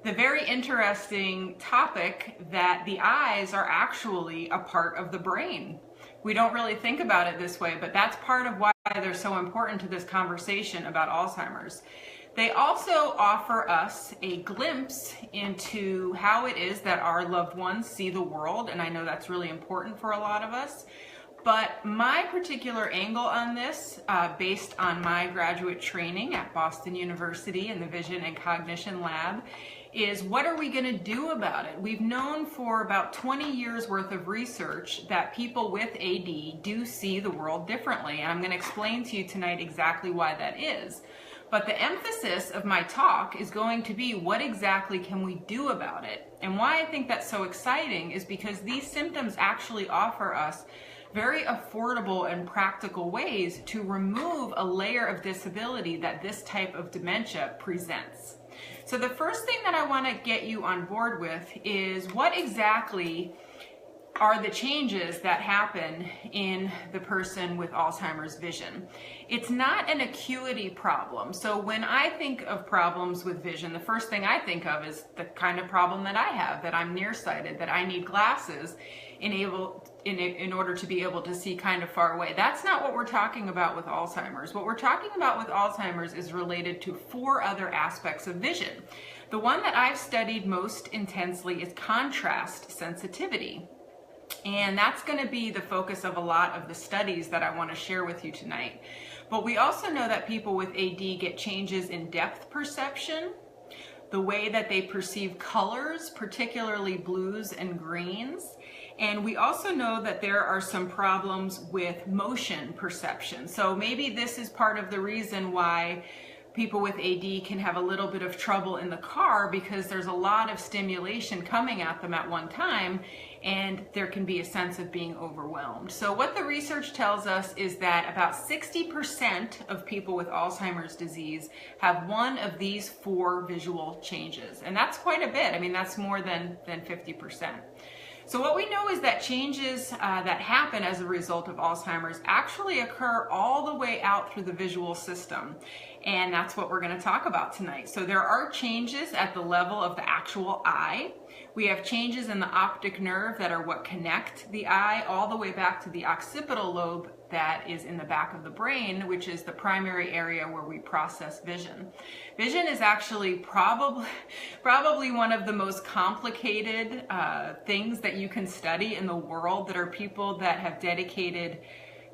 the very interesting topic that the eyes are actually a part of the brain. We don't really think about it this way, but that's part of why they're so important to this conversation about Alzheimer's. They also offer us a glimpse into how it is that our loved ones see the world, and I know that's really important for a lot of us. But my particular angle on this, based on my graduate training at Boston University in the Vision and Cognition Lab, is what are we going to do about it? We've known for about 20 years worth of research that people with AD do see the world differently, and I'm going to explain to you tonight exactly why that is. But the emphasis of my talk is going to be what exactly can we do about it? And why I think that's so exciting is because these symptoms actually offer us very affordable and practical ways to remove a layer of disability that this type of dementia presents. So the first thing that I want to get you on board with is what exactly are the changes that happen in the person with Alzheimer's vision. It's not an acuity problem. So when I think of problems with vision, the first thing I think of is the kind of problem that I have, that I'm nearsighted, that I need glasses in order to be able to see kind of far away. That's not what we're talking about with Alzheimer's. What we're talking about with Alzheimer's is related to 4 other aspects of vision. The one that I've studied most intensely is contrast sensitivity. And that's going to be the focus of a lot of the studies that I want to share with you tonight. But we also know that people with AD get changes in depth perception, the way that they perceive colors, particularly blues and greens. And we also know that there are some problems with motion perception. So maybe this is part of the reason why people with AD can have a little bit of trouble in the car, because there's a lot of stimulation coming at them at one time, and there can be a sense of being overwhelmed. So what the research tells us is that about 60% of people with Alzheimer's disease have one of these 4 visual changes. And that's quite a bit. I mean, that's more than 50%. So what we know is that changes that happen as a result of Alzheimer's actually occur all the way out through the visual system. And that's what we're going to talk about tonight. So there are changes at the level of the actual eye. We have changes in the optic nerve that are what connect the eye all the way back to the occipital lobe that is in the back of the brain, which is the primary area where we process vision. Vision is actually probably one of the most complicated things that you can study in the world. That are people that have dedicated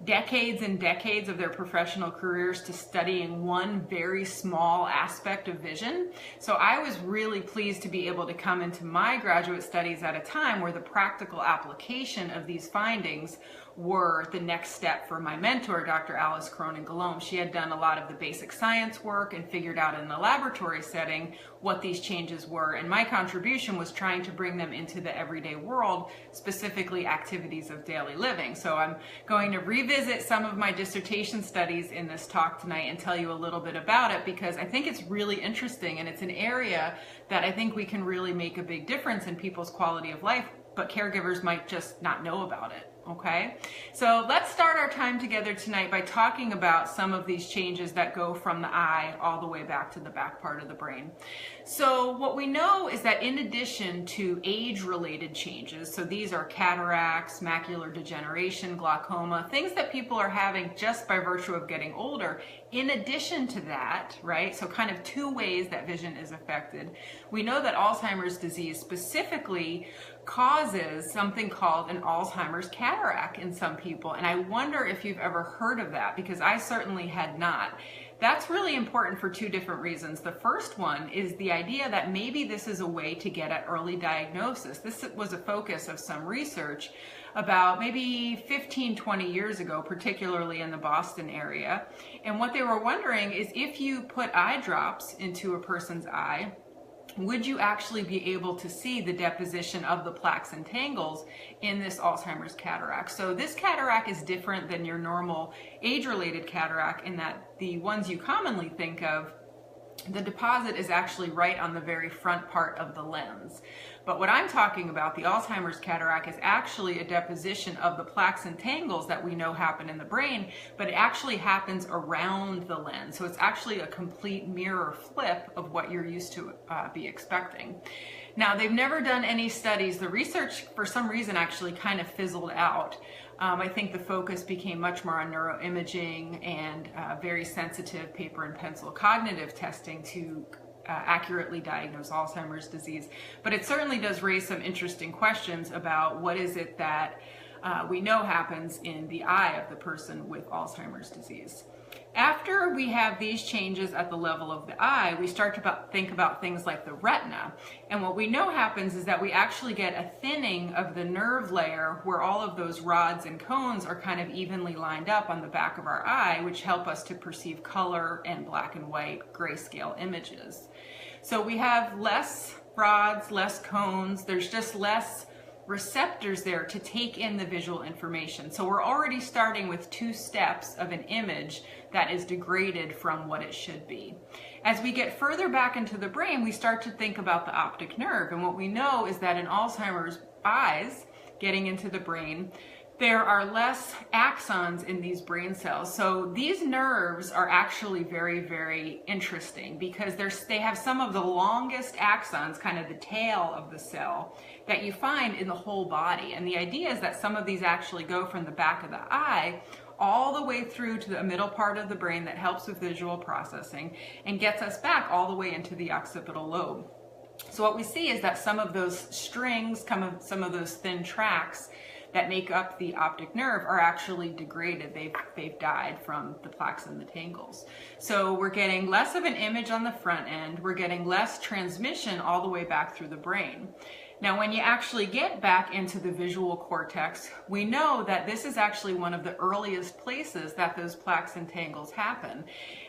decades and decades of their professional careers to studying one very small aspect of vision. So I was really pleased to be able to come into my graduate studies at a time where the practical application of these findings were the next step for my mentor, Dr. Alice Cronin-Galome. She had done a lot of the basic science work and figured out in the laboratory setting what these changes were, and my contribution was trying to bring them into the everyday world, specifically activities of daily living. So I'm going to revisit some of my dissertation studies in this talk tonight and tell you a little bit about it, because I think it's really interesting, and it's an area that I think we can really make a big difference in people's quality of life, but caregivers might just not know about it. Okay, so let's start our time together tonight by talking about some of these changes that go from the eye all the way back to the back part of the brain. So what we know is that in addition to age-related changes, so these are cataracts, macular degeneration, glaucoma, things that people are having just by virtue of getting older, in addition to that, right, so kind of 2 ways that vision is affected, we know that Alzheimer's disease specifically causes something called an Alzheimer's cataract in some people. And I wonder if you've ever heard of that, because I certainly had not. That's really important for 2 different reasons. The first one is the idea that maybe this is a way to get at early diagnosis. This was a focus of some research about maybe 15, 20 years ago, particularly in the Boston area. And what they were wondering is if you put eye drops into a person's eye, would you actually be able to see the deposition of the plaques and tangles in this Alzheimer's cataract? So this cataract is different than your normal age-related cataract in that the ones you commonly think of The deposit is actually right on the very front part of the lens. But what I'm talking about, the Alzheimer's cataract, is actually a deposition of the plaques and tangles that we know happen in the brain, but it actually happens around the lens. So it's actually a complete mirror flip of what you're used to be expecting. Now, they've never done any studies. The research, for some reason, actually kind of fizzled out. I think the focus became much more on neuroimaging and very sensitive paper and pencil cognitive testing to accurately diagnose Alzheimer's disease. But it certainly does raise some interesting questions about what is it that we know happens in the eye of the person with Alzheimer's disease. After we have these changes at the level of the eye, we start to think about things like the retina. And what we know happens is that we actually get a thinning of the nerve layer where all of those rods and cones are kind of evenly lined up on the back of our eye, which help us to perceive color and black and white grayscale images. So we have less rods, less cones, there's just less receptors there to take in the visual information. So we're already starting with 2 steps of an image that is degraded from what it should be. As we get further back into the brain, we start to think about the optic nerve. And what we know is that in Alzheimer's eyes, getting into the brain, there are less axons in these brain cells. So these nerves are actually very, very interesting because they have some of the longest axons, kind of the tail of the cell, that you find in the whole body. And the idea is that some of these actually go from the back of the eye all the way through to the middle part of the brain that helps with visual processing and gets us back all the way into the occipital lobe. So what we see is that some of those strings, some of those thin tracks that make up the optic nerve are actually degraded. They've died from the plaques and the tangles. So we're getting less of an image on the front end. We're getting less transmission all the way back through the brain. Now, when you actually get back into the visual cortex, we know that this is actually one of the earliest places that those plaques and tangles happen.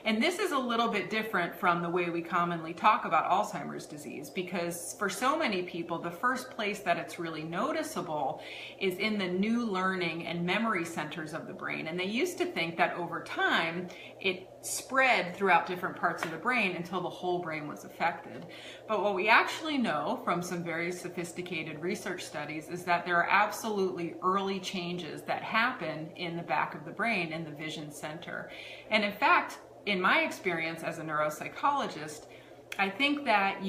And this is a little bit different from the way we commonly talk about Alzheimer's disease, because for so many people, the first place that it's really noticeable is in the new learning and memory centers of the brain. And they used to think that over time, it spread throughout different parts of the brain until the whole brain was affected. But what we actually know from some very sophisticated research studies is that there are absolutely early changes that happen in the back of the brain in the vision center. And in fact, in my experience as a neuropsychologist, I think that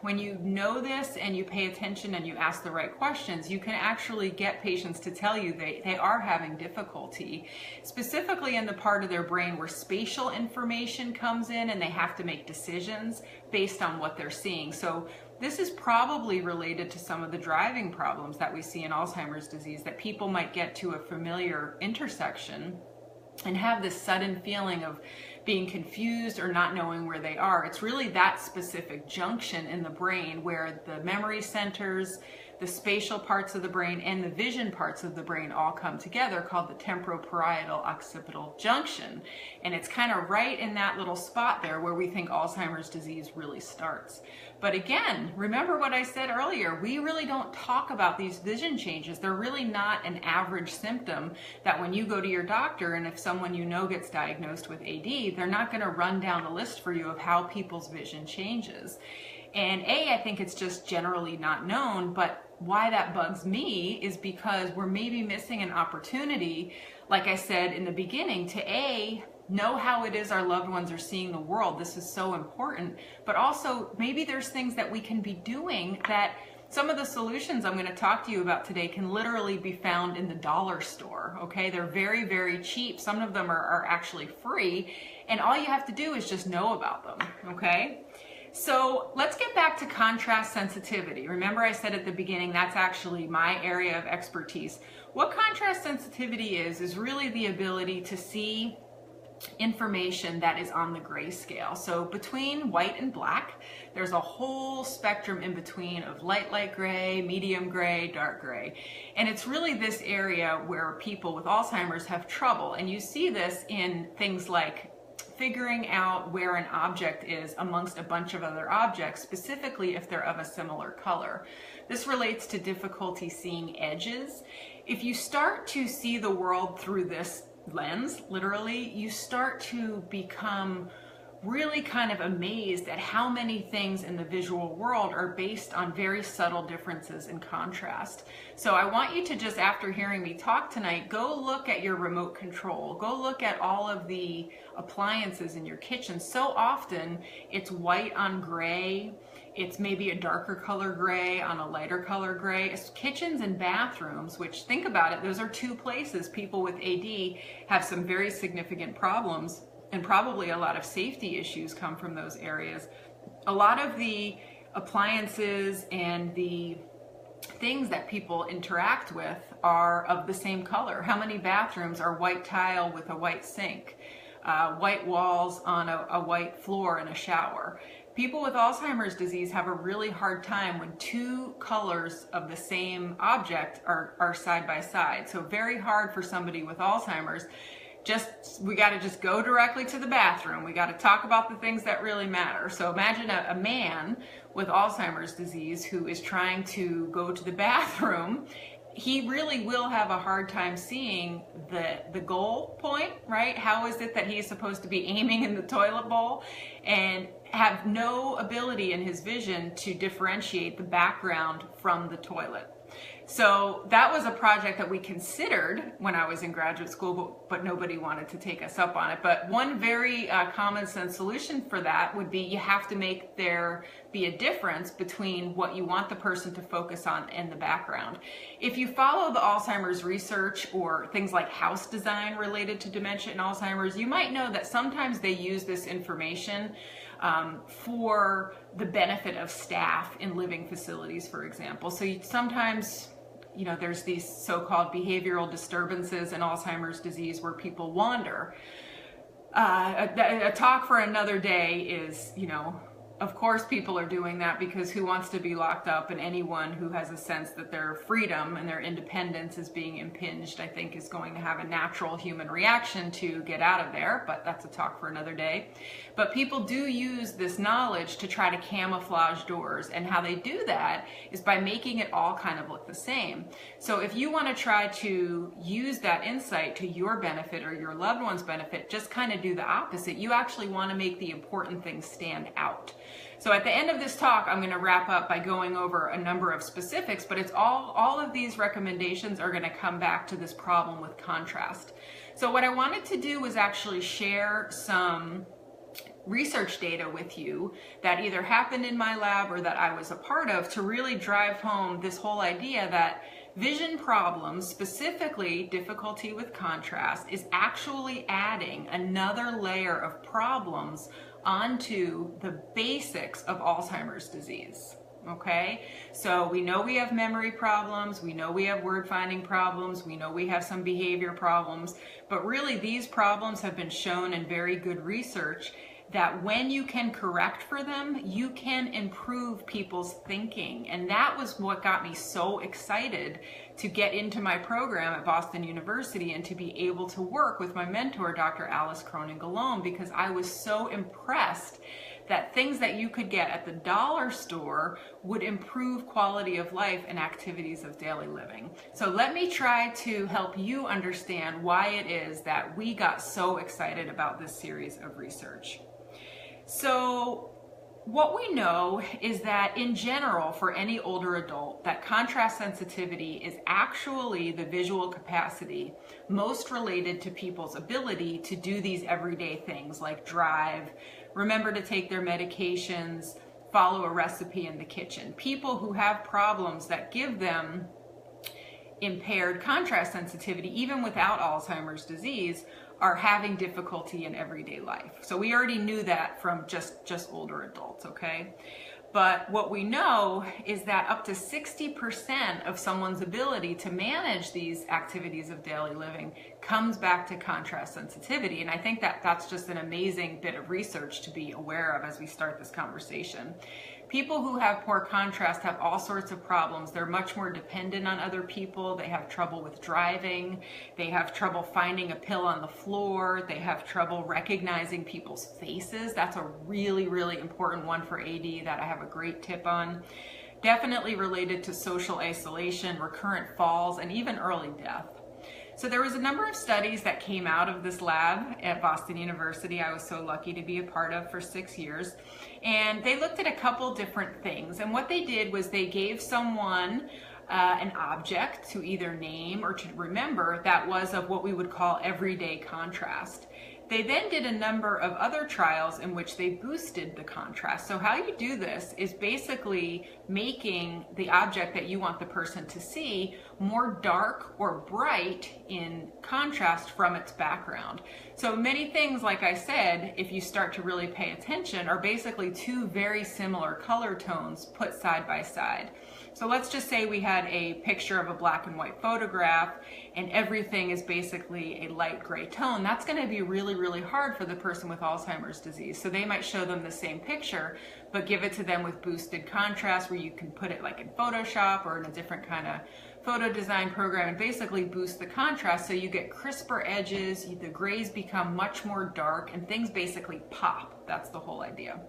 when you know this and you pay attention and you ask the right questions, you can actually get patients to tell you they are having difficulty, specifically in the part of their brain where spatial information comes in and they have to make decisions based on what they're seeing. So this is probably related to some of the driving problems that we see in Alzheimer's disease, that people might get to a familiar intersection and have this sudden feeling of being confused or not knowing where they are. It's really that specific junction in the brain where the memory centers, the spatial parts of the brain, and the vision parts of the brain all come together, called the temporoparietal occipital junction. And it's kind of right in that little spot there where we think Alzheimer's disease really starts. But again, remember what I said earlier, we really don't talk about these vision changes. They're really not an average symptom that when you go to your doctor and if someone you know gets diagnosed with AD, they're not going to run down a list for you of how people's vision changes. And I think it's just generally not known, but why that bugs me is because we're maybe missing an opportunity, like I said in the beginning, to know how it is our loved ones are seeing the world. This is so important. But also, maybe there's things that we can be doing that some of the solutions I'm going to talk to you about today can literally be found in the dollar store, okay? They're very, very cheap. Some of them are actually free, and all you have to do is just know about them, okay? So let's get back to contrast sensitivity. Remember I said at the beginning, that's actually my area of expertise. What contrast sensitivity is really the ability to see information that is on the grayscale. So between white and black, there's a whole spectrum in between of light gray, medium gray, dark gray. And it's really this area where people with Alzheimer's have trouble. And you see this in things like figuring out where an object is amongst a bunch of other objects, specifically if they're of a similar color. This relates to difficulty seeing edges. If you start to see the world through this lens, literally, you start to become really kind of amazed at how many things in the visual world are based on very subtle differences in contrast. So I want you to just, after hearing me talk tonight, go look at your remote control. Go look at all of the appliances in your kitchen. So often it's white on gray. It's maybe a darker color gray on a lighter color gray. It's kitchens and bathrooms, which, think about it, those are two places people with AD have some very significant problems, and probably a lot of safety issues come from those areas. A lot of the appliances and the things that people interact with are of the same color. How many bathrooms are white tile with a white sink? White walls on a white floor in a shower. People with Alzheimer's disease have a really hard time when two colors of the same object are side by side. So very hard for somebody with Alzheimer's. We got to just go directly to the bathroom. We got to talk about the things that really matter. So imagine a man with Alzheimer's disease who is trying to go to the bathroom. He really will have a hard time seeing the goal point, right? How is it that he's supposed to be aiming in the toilet bowl, and have no ability in his vision to differentiate the background from the toilet? So that was a project that we considered when I was in graduate school, but nobody wanted to take us up on it. But one very common sense solution for that would be you have to make there be a difference between what you want the person to focus on and the background. If you follow the Alzheimer's research or things like house design related to dementia and Alzheimer's, you might know that sometimes they use this information for the benefit of staff in living facilities, for example. So sometimes, there's these so-called behavioral disturbances in Alzheimer's disease where people wander. A talk for another day is, of course people are doing that because who wants to be locked up? And anyone who has a sense that their freedom and their independence is being impinged, I think, is going to have a natural human reaction to get out of there, but that's a talk for another day. But people do use this knowledge to try to camouflage doors, and how they do that is by making it all kind of look the same. So if you want to try to use that insight to your benefit or your loved one's benefit, just kind of do the opposite. You actually want to make the important things stand out. So at the end of this talk, I'm going to wrap up by going over a number of specifics, but it's all of these recommendations are going to come back to this problem with contrast. So what I wanted to do was actually share some research data with you that either happened in my lab or that I was a part of, to really drive home this whole idea that vision problems, specifically difficulty with contrast, is actually adding another layer of problems onto the basics of Alzheimer's disease. Okay, so we know we have memory problems, we know we have word finding problems, we know we have some behavior problems, but really these problems have been shown in very good research that when you can correct for them, you can improve people's thinking. And that was what got me so excited to get into my program at Boston University and to be able to work with my mentor, Dr. Alice Cronin-Galone, because I was so impressed that things that you could get at the dollar store would improve quality of life and activities of daily living. So let me try to help you understand why it is that we got so excited about this series of research. So what we know is that in general, for any older adult, that contrast sensitivity is actually the visual capacity most related to people's ability to do these everyday things like drive, remember to take their medications, follow a recipe in the kitchen. People who have problems that give them impaired contrast sensitivity, even without Alzheimer's disease, are having difficulty in everyday life. So we already knew that from just older adults, okay? But what we know is that up to 60% of someone's ability to manage these activities of daily living comes back to contrast sensitivity. And I think that that's just an amazing bit of research to be aware of as we start this conversation. People who have poor contrast have all sorts of problems. They're much more dependent on other people. They have trouble with driving. They have trouble finding a pill on the floor. They have trouble recognizing people's faces. That's a really, really important one for AD that I have a great tip on. Definitely related to social isolation, recurrent falls, and even early death. So there was a number of studies that came out of this lab at Boston University. I was so lucky to be a part of for 6 years. And they looked at a couple different things. And what they did was they gave someone an object to either name or to remember that was of what we would call everyday contrast. They then did a number of other trials in which they boosted the contrast. So how you do this is basically making the object that you want the person to see more dark or bright in contrast from its background. So many things, like I said, if you start to really pay attention, are basically two very similar color tones put side by side. So let's just say we had a picture of a black and white photograph and everything is basically a light gray tone. That's going to be really, really hard for the person with Alzheimer's disease. So they might show them the same picture, but give it to them with boosted contrast where you can put it like in Photoshop or in a different kind of photo design program and basically boost the contrast so you get crisper edges, the grays become much more dark, and things basically pop. That's the whole idea.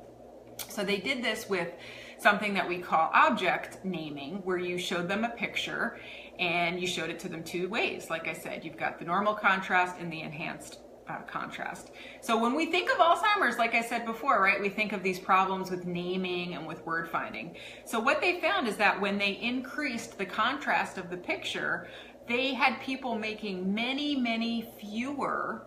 So they did this with something that we call object naming, where you showed them a picture and you showed it to them two ways. Like I said, you've got the normal contrast and the enhanced contrast. So when we think of Alzheimer's, like I said before, right, we think of these problems with naming and with word finding. So what they found is that when they increased the contrast of the picture, they had people making many, many fewer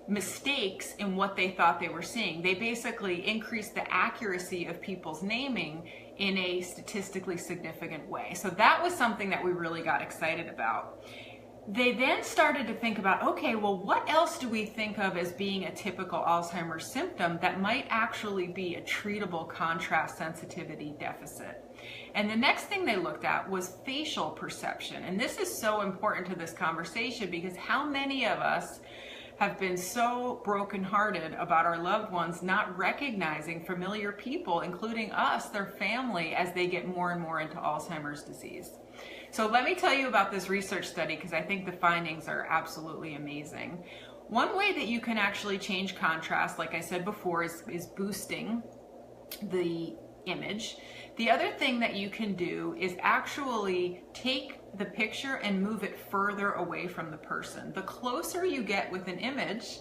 mistakes in what they thought they were seeing. They basically increased the accuracy of people's naming in a statistically significant way. So that was something that we really got excited about. They then started to think about, okay, well, what else do we think of as being a typical Alzheimer's symptom that might actually be a treatable contrast sensitivity deficit? And the next thing they looked at was facial perception. And this is so important to this conversation because how many of us have been so brokenhearted about our loved ones not recognizing familiar people, including us, their family, as they get more and more into Alzheimer's disease. So let me tell you about this research study because I think the findings are absolutely amazing. One way that you can actually change contrast, like I said before, is boosting the image. The other thing that you can do is actually take the picture and move it further away from the person. The closer you get with an image,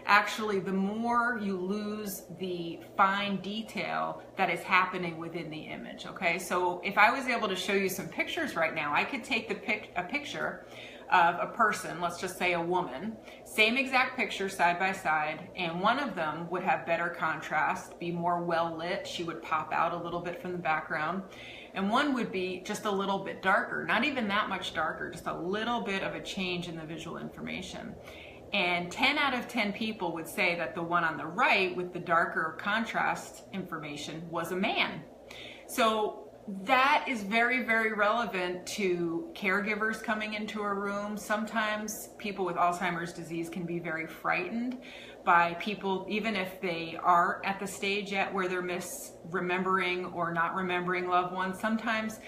actually the more you lose the fine detail that is happening within the image, okay? So if I was able to show you some pictures right now, I could take a picture of a person, let's just say a woman, same exact picture side by side, and one of them would have better contrast, be more well lit, she would pop out a little bit from the background, and one would be just a little bit darker, not even that much darker, just a little bit of a change in the visual information. And 10 out of 10 people would say that the one on the right with the darker contrast information was a man. So that is very, very relevant to caregivers coming into a room. Sometimes people with Alzheimer's disease can be very frightened by people, even if they are at the stage yet where they're misremembering or not remembering loved ones. Sometimes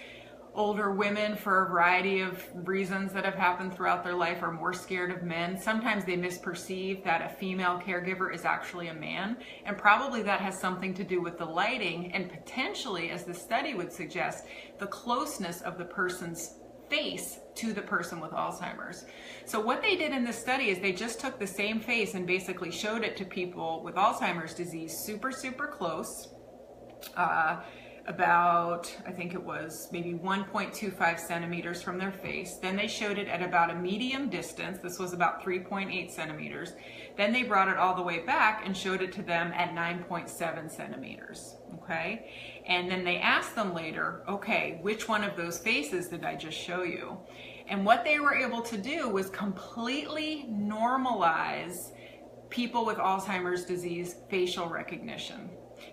older women, for a variety of reasons that have happened throughout their life, are more scared of men. Sometimes they misperceive that a female caregiver is actually a man, and probably that has something to do with the lighting and potentially, as the study would suggest, the closeness of the person's face to the person with Alzheimer's. So what they did in this study is they just took the same face and basically showed it to people with Alzheimer's disease super, super close, about, I think it was maybe 1.25 centimeters from their face. Then they showed it at about a medium distance. This was about 3.8 centimeters. Then they brought it all the way back and showed it to them at 9.7 centimeters, okay? And then they asked them later, okay, which one of those faces did I just show you? And what they were able to do was completely normalize people with Alzheimer's disease facial recognition.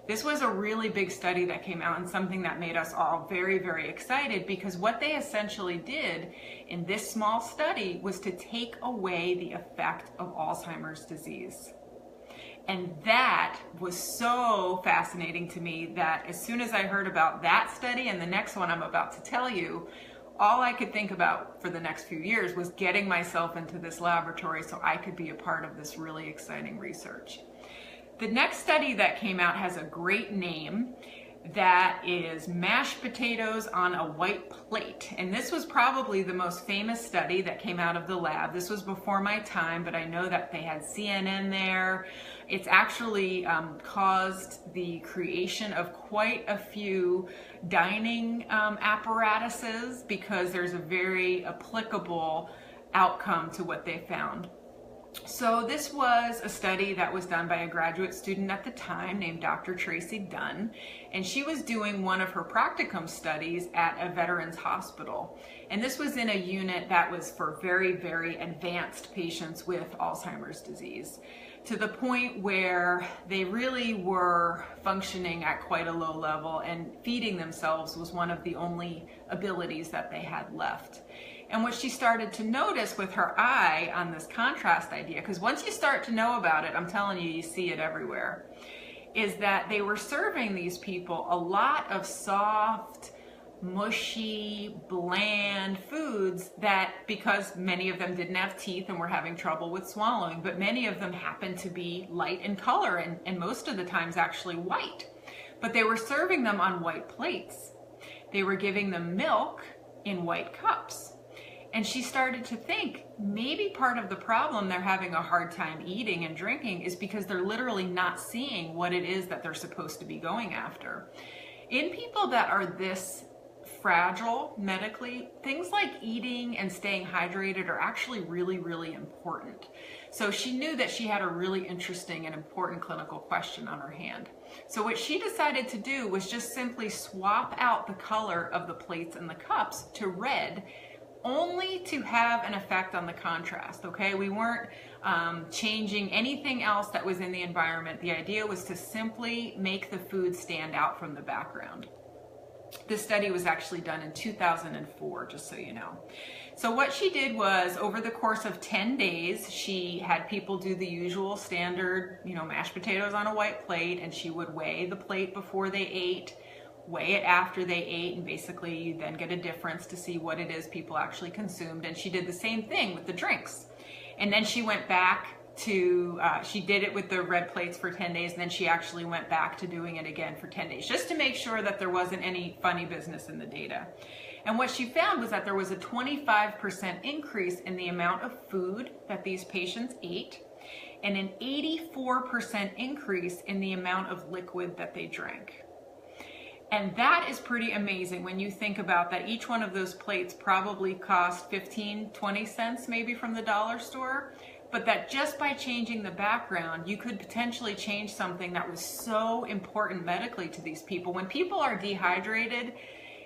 This was a really big study that came out and something that made us all very, very excited, because what they essentially did in this small study was to take away the effect of Alzheimer's disease. And that was so fascinating to me that as soon as I heard about that study and the next one I'm about to tell you, all I could think about for the next few years was getting myself into this laboratory so I could be a part of this really exciting research. The next study that came out has a great name. that is mashed potatoes on a white plate. And this was probably the most famous study that came out of the lab. This was before my time, but I know that they had CNN there. It's actually caused the creation of quite a few dining apparatuses, because there's a very applicable outcome to what they found. So this was a study that was done by a graduate student at the time named Dr. Tracy Dunn, and she was doing one of her practicum studies at a veterans hospital. And this was in a unit that was for very, very advanced patients with Alzheimer's disease, to the point where they really were functioning at quite a low level, and feeding themselves was one of the only abilities that they had left. And what she started to notice with her eye on this contrast idea, because once you start to know about it, I'm telling you, you see it everywhere, is that they were serving these people a lot of soft, mushy, bland foods that, because many of them didn't have teeth and were having trouble with swallowing, but many of them happened to be light in color, and most of the times actually white. But they were serving them on white plates. They were giving them milk in white cups. And she started to think, maybe part of the problem they're having a hard time eating and drinking is because they're literally not seeing what it is that they're supposed to be going after. In people that are this fragile medically, things like eating and staying hydrated are actually really, really important. So she knew that she had a really interesting and important clinical question on her hand. So what she decided to do was just simply swap out the color of the plates and the cups to red, only to have an effect on the contrast, okay? We weren't changing anything else that was in the environment. The idea was to simply make the food stand out from the background. This study was actually done in 2004, just so you know. So what she did was, over the course of 10 days, she had people do the usual standard, mashed potatoes on a white plate, and she would weigh the plate before they ate, weigh it after they ate, and basically you then get a difference to see what it is people actually consumed. And she did the same thing with the drinks. And then she went back to, she did it with the red plates for 10 days, and then she actually went back to doing it again for 10 days, just to make sure that there wasn't any funny business in the data. And what she found was that there was a 25% increase in the amount of food that these patients ate, and an 84% increase in the amount of liquid that they drank. And that is pretty amazing when you think about that. Each one of those plates probably cost 15, 20 cents maybe from the dollar store, but that just by changing the background, you could potentially change something that was so important medically to these people. When people are dehydrated,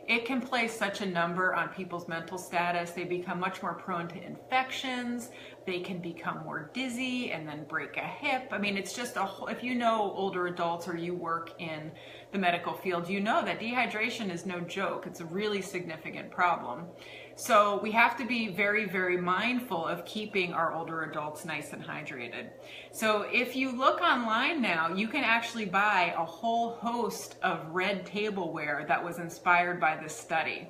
it can place such a number on people's mental status. They become much more prone to infections. They can become more dizzy and then break a hip. I mean, it's just if you know older adults or you work in the medical field, you know that dehydration is no joke. It's a really significant problem. So we have to be very, very mindful of keeping our older adults nice and hydrated. So if you look online now, you can actually buy a whole host of red tableware that was inspired by this study.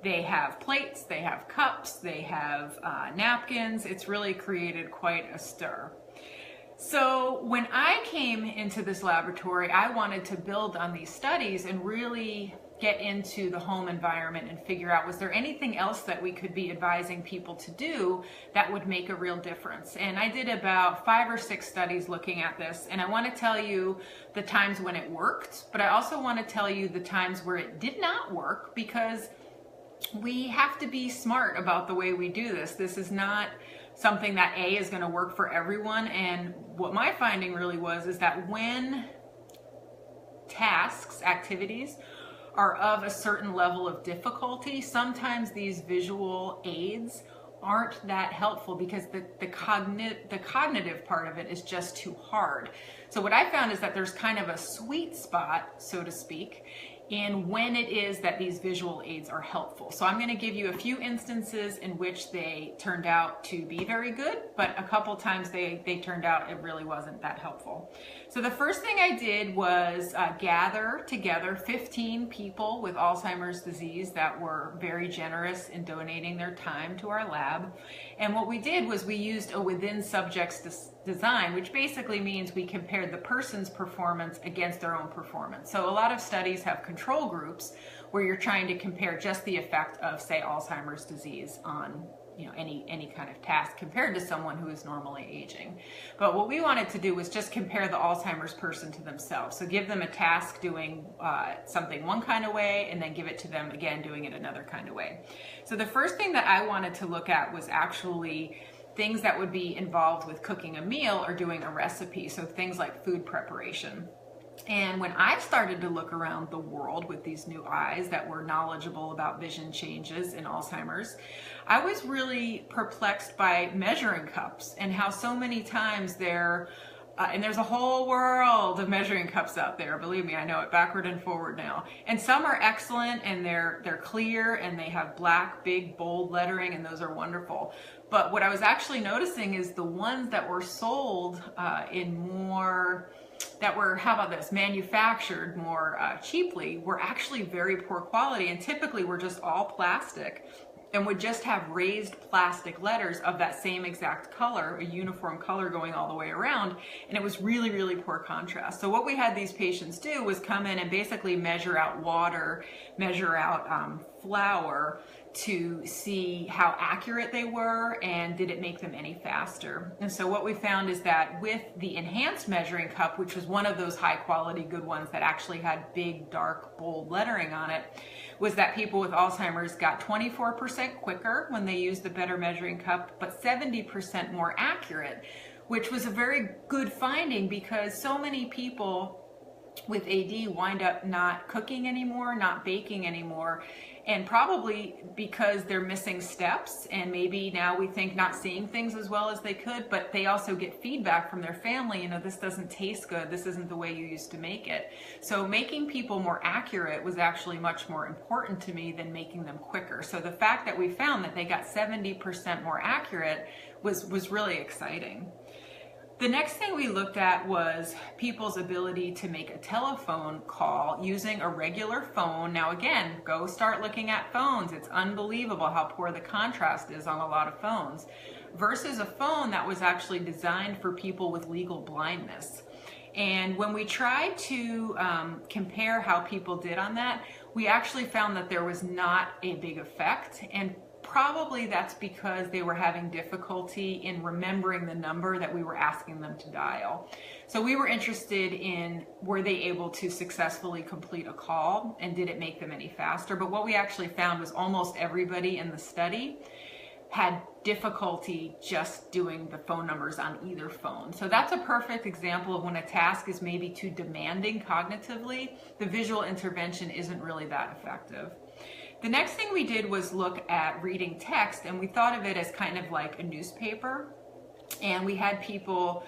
They have plates, they have cups, they have napkins. It's really created quite a stir. So when I came into this laboratory, I wanted to build on these studies and really get into the home environment and figure out, was there anything else that we could be advising people to do that would make a real difference? And I did about 5 or 6 studies looking at this, and I want to tell you the times when it worked, but I also want to tell you the times where it did not work, because we have to be smart about the way we do this. This is not something that is going to work for everyone. And what my finding really was is that when tasks, activities, are of a certain level of difficulty, sometimes these visual aids aren't that helpful, because the cognitive part of it is just too hard. So what I found is that there's kind of a sweet spot, so to speak, in when it is that these visual aids are helpful. So I'm going to give you a few instances in which they turned out to be very good, but a couple times they turned out it really wasn't that helpful. So the first thing I did was gather together 15 people with Alzheimer's disease that were very generous in donating their time to our lab. And what we did was we used a within subjects design, which basically means we compared the person's performance against their own performance. So a lot of studies have control groups where you're trying to compare just the effect of, say, Alzheimer's disease on any kind of task compared to someone who is normally aging. But what we wanted to do was just compare the Alzheimer's person to themselves. So give them a task doing something one kind of way, and then give it to them again doing it another kind of way. So the first thing that I wanted to look at was actually things that would be involved with cooking a meal or doing a recipe. So things like food preparation. And when I started to look around the world with these new eyes that were knowledgeable about vision changes in Alzheimer's, I was really perplexed by measuring cups and how so many times and there's a whole world of measuring cups out there. Believe me, I know it backward and forward now. And some are excellent, and they're clear, and they have black, big, bold lettering, and those are wonderful. But what I was actually noticing is the ones that were sold how about this, manufactured more cheaply, were actually very poor quality, and typically were just all plastic and would just have raised plastic letters of that same exact color, a uniform color going all the way around, and it was really, really poor contrast. So what we had these patients do was come in and basically measure out water, measure out flour, to see how accurate they were and did it make them any faster. And so what we found is that with the enhanced measuring cup, which was one of those high quality good ones that actually had big, dark, bold lettering on it, was that people with Alzheimer's got 24% quicker when they used the better measuring cup, but 70% more accurate, which was a very good finding because so many people with AD wind up not cooking anymore, not baking anymore, and probably because they're missing steps, and maybe now we think not seeing things as well as they could, but they also get feedback from their family, this doesn't taste good, this isn't the way you used to make it. So making people more accurate was actually much more important to me than making them quicker. So the fact that we found that they got 70% more accurate was really exciting. The next thing we looked at was people's ability to make a telephone call using a regular phone. Now again, go start looking at phones. It's unbelievable how poor the contrast is on a lot of phones versus a phone that was actually designed for people with legal blindness. And when we tried to compare how people did on that, we actually found that there was not a big effect, and probably that's because they were having difficulty in remembering the number that we were asking them to dial. So we were interested in, were they able to successfully complete a call, and did it make them any faster? But what we actually found was almost everybody in the study had difficulty just doing the phone numbers on either phone. So that's a perfect example of when a task is maybe too demanding cognitively, the visual intervention isn't really that effective. The next thing we did was look at reading text, and we thought of it as kind of like a newspaper. And we had people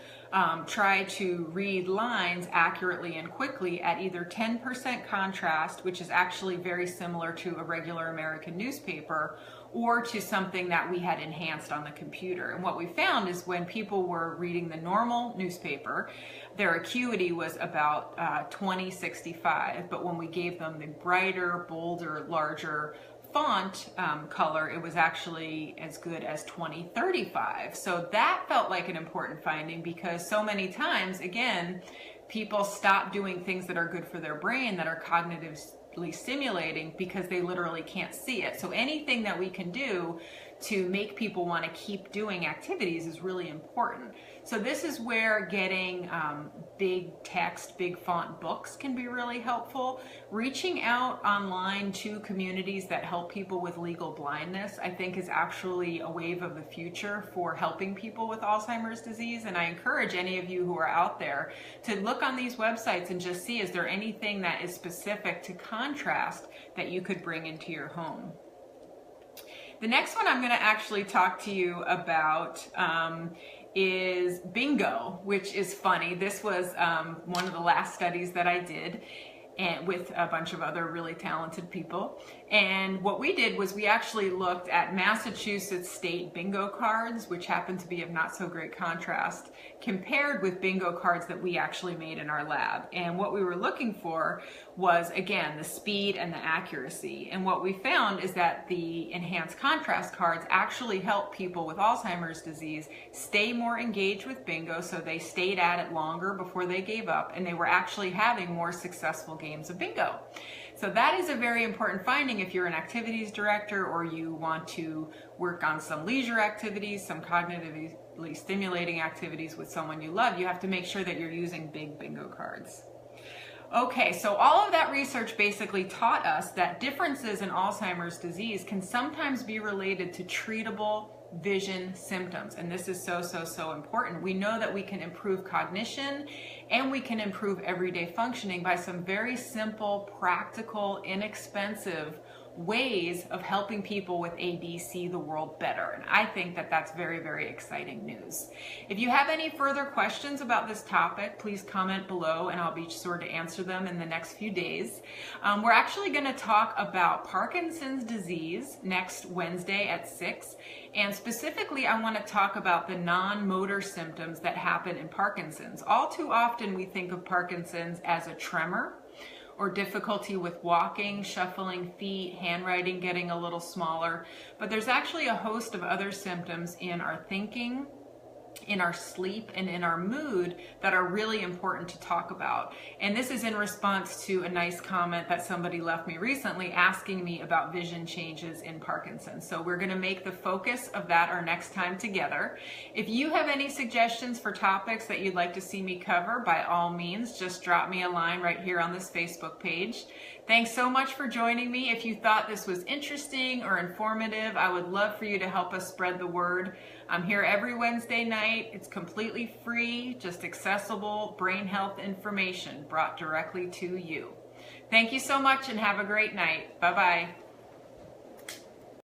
try to read lines accurately and quickly at either 10% contrast, which is actually very similar to a regular American newspaper, or to something that we had enhanced on the computer. And what we found is when people were reading the normal newspaper, their acuity was about 20/65, but when we gave them the brighter, bolder, larger font color, it was actually as good as 20/35. So that felt like an important finding, because so many times, again, people stop doing things that are good for their brain, that are cognitively stimulating, because they literally can't see it. So anything that we can do to make people want to keep doing activities is really important. So this is where getting big text, big font books can be really helpful. Reaching out online to communities that help people with legal blindness, I think, is actually a wave of the future for helping people with Alzheimer's disease. And I encourage any of you who are out there to look on these websites and just see, is there anything that is specific to contrast that you could bring into your home? The next one I'm going to actually talk to you about is bingo, which is funny. This was one of the last studies that I did, and with a bunch of other really talented people. And what we did was we actually looked at Massachusetts state bingo cards, which happen to be of not so great contrast, compared with bingo cards that we actually made in our lab. And what we were looking for was, again, the speed and the accuracy. And what we found is that the enhanced contrast cards actually help people with Alzheimer's disease stay more engaged with bingo, so they stayed at it longer before they gave up, and they were actually having more successful games of bingo. So that is a very important finding if you're an activities director or you want to work on some leisure activities, some cognitively stimulating activities with someone you love. You have to make sure that you're using big bingo cards. Okay, so all of that research basically taught us that differences in Alzheimer's disease can sometimes be related to treatable vision symptoms. And this is so important. We know that we can improve cognition and we can improve everyday functioning by some very simple, practical, inexpensive ways of helping people with AD see the world better. And I think that that's very exciting news. If you have any further questions about this topic, please comment below and I'll be sure to answer them in the next few days. We're actually going to talk about Parkinson's disease next Wednesday at 6. And specifically, I want to talk about the non-motor symptoms that happen in Parkinson's. All too often we think of Parkinson's as a tremor, or difficulty with walking, shuffling feet, handwriting getting a little smaller. But there's actually a host of other symptoms in our thinking, in our sleep, and in our mood that are really important to talk about. And this is in response to a nice comment that somebody left me recently asking me about vision changes in Parkinson's. So we're going to make the focus of that our next time together. If you have any suggestions for topics that you'd like to see me cover, by all means, just drop me a line right here on this Facebook page. Thanks so much for joining me. If you thought this was interesting or informative, I would love for you to help us spread the word. I'm here every Wednesday night. It's completely free, just accessible brain health information brought directly to you. Thank you so much and have a great night. Bye-bye.